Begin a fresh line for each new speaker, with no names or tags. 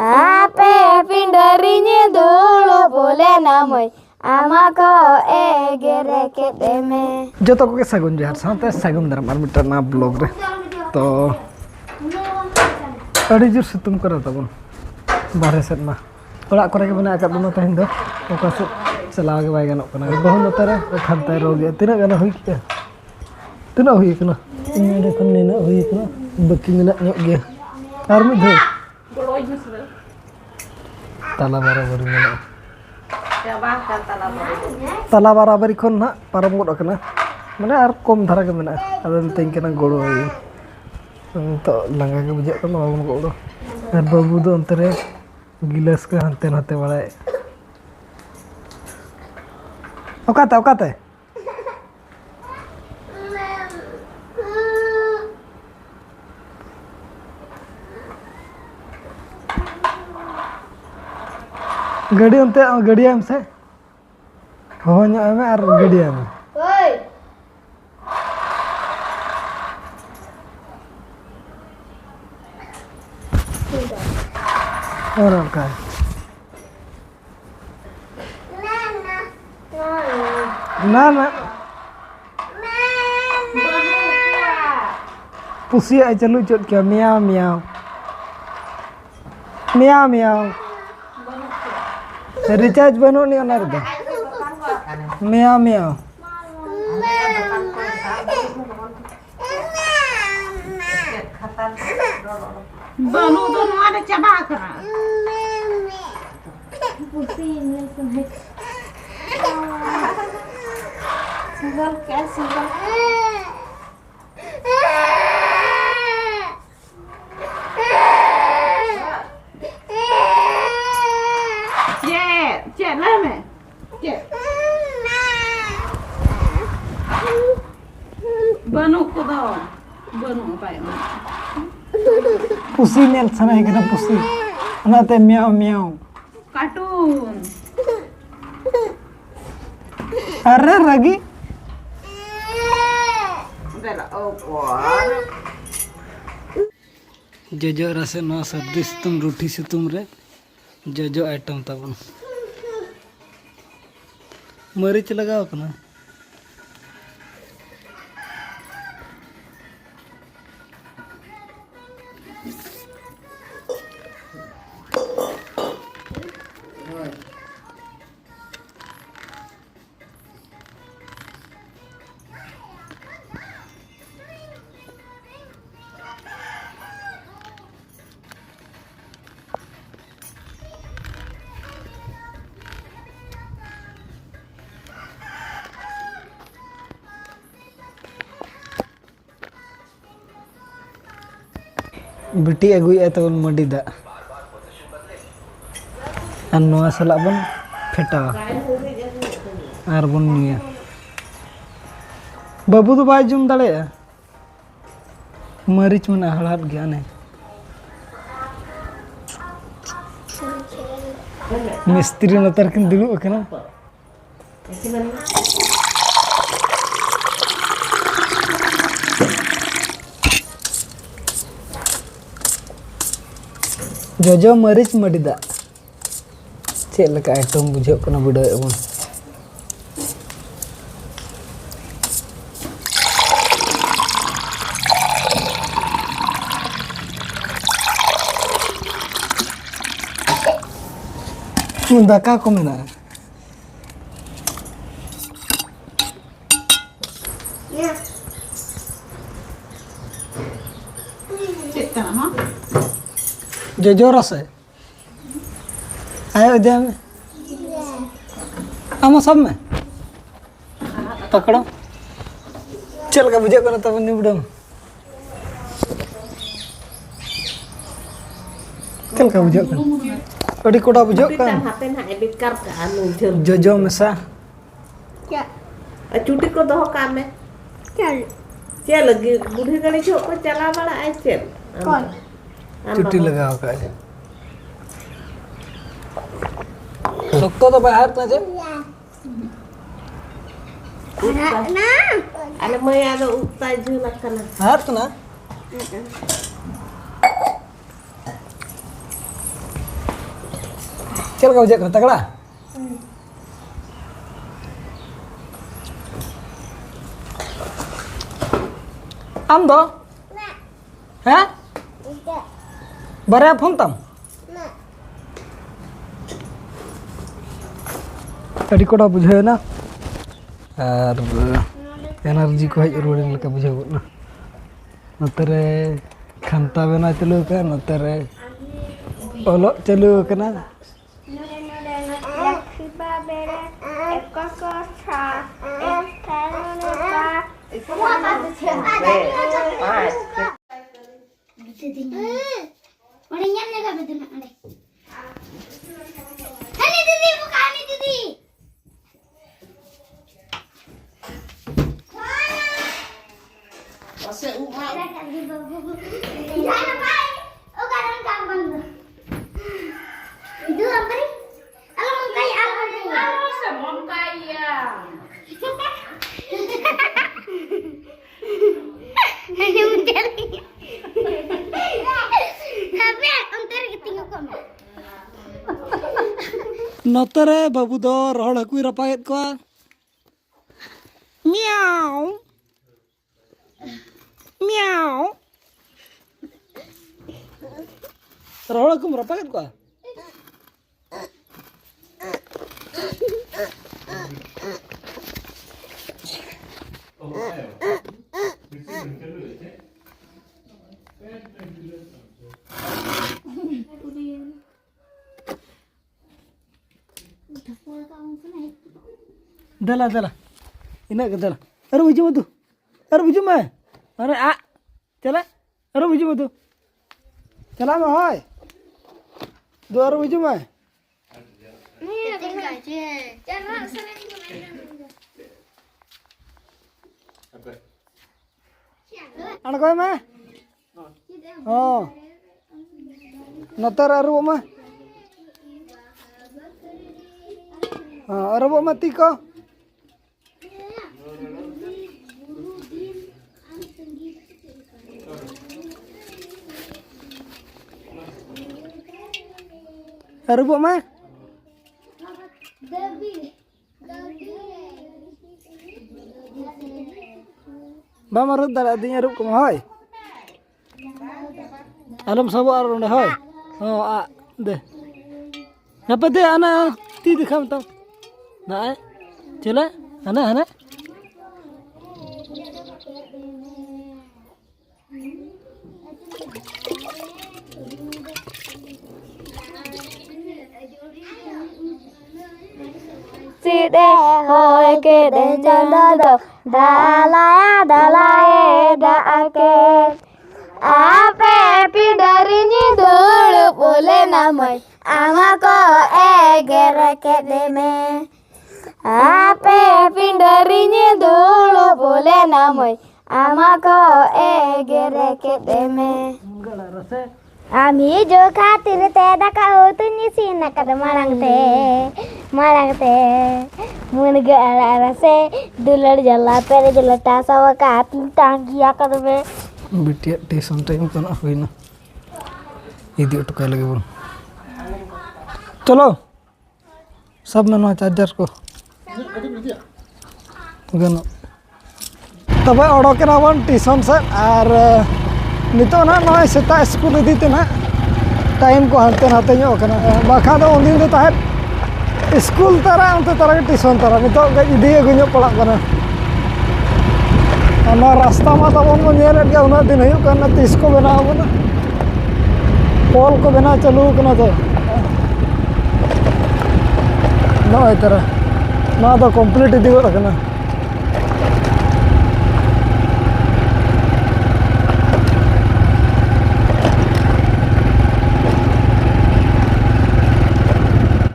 Ape pindarinya dulu boleh namai amako egere keteme.
Joto ko ke sagun jahar sante sagun daram ar mitar na blog re to adi jur situm kara tabon bare set ma ola kore ke bana akap duna tahin do oka set chala ge bai ganok kana bahun notare khantai roge tina gana hui ke tina hui kana ini de kon nena hui kana baki mena nyok ge ar mi do tala barabari mena tala barabari kon na param god kana mane ar kom dhara ge mena adon ting kana golo ai to langa ge bujak kana babun golo ar babu do antare gilas ke hante nate balai okate गाड़ी अंते गाड़ी हम से हो nya ame ar गाड़ी ame
Woi.
और का ना ना पुसी आई चलू चोट क्या मियाओ मियाओ मियाओ मियाओ रिचार्ज बनो नहीं होना रे मियाओ मियाओ
बनो तो नवारे चबा करा
Single cat single.
Chết lên mẹ. Chết. Bano ko daw. Bano pa yun.
Pussy ने sana है कि पुसी अनाते मियाओ मियाओ
Cartoon.
अरे रगी
Dala opo.
जोजो रसे नो सर्दी सितुम रूठी सितुम रे जोजो आइटम तबन मरीच लगाओ कना बिटी अगुई तबन मडी दा और नवा सला बन फेटावा और बन नुया बाबू तो बाय जुम दाड़े मरीच मन हड़ाट गया ने मिस्त्री नतर किन दुलु कना जोजो मरीच मडिदा चेक लका आइटम बुझो कना बिडो एबन दाका को मेना
Chết cả nó.
जोजो रस है आयो दे में आमो सब में पकड़ो चल का बुझे करो तब निबड़ो चल का बुझे करो अड़ी कोड़ा बुझे
Biết
का
đang hạt tên hại biết cắt cả nụ thường.
जोजो मिसा
Cuti ko doho kame. Chết lagi budi kali cok ko chala bala ai chết.
Kon.
चुट्टी लगाओ का सकतो तो बाहर ना जे
Ada may ada utay julak ka na.
हार तो ना चल का बुझे तगड़ा आम दो हैं बारे फोन तम अड़ी कोड़ा बुझे ना और एनर्जी को हज रुआड़ लेका बुझे ना नतरे खानता बना चलू का नतरे ओलो चलू कना नतरे बाबू दो रोड हकुई रपायत को म्याऊ म्याऊ रोड हकुम रपायत को दला दला इना के दला अरे बुझू मत अरे बुझू मैं अरे आ चला अरे बुझू मत चला मैं हाय दो अरे बुझू मैं अन कोई मैं हां नतर अरे मैं अरे वो मती को अरे वो मैं बामा रुद दारा दिया रुक को हाय आलम सब आर उन्हें हाय हां आ दे apa deh anak ti dikham tau nah chela anak
si de hoy ke de chanda do dalaya dalaye da ke ape pindarinya dulu boleh namai amako egere kedeme ape pindarinya dulu boleh namai amako egere kedeme ami jo khatir te daka utunyi sina kad marang te mun gala rase dular jala pere jalata sawa ka tanggi akad me
बिटिया station time तो ना हुई ना इदी उठका लगे बोल चलो सब में ना चार्जर को गनो तब ओडोके ना बन टेशन से और नितो ना नय सेता स्कूल इदीते ना टाइम को हांते नाते ᱧᱚᱜ kana बाखा दो उन दिन दो ताहे स्कूल तारा उनते तारा के टेशन तारा नितो इदी गुño पड़ाग kana ना रास्ता मा तबन को नेल के उना दिन हुई करना तीस को बना बना पोल को बना चलू करना तो ना तरह ना तो कंप्लीट इदी रखना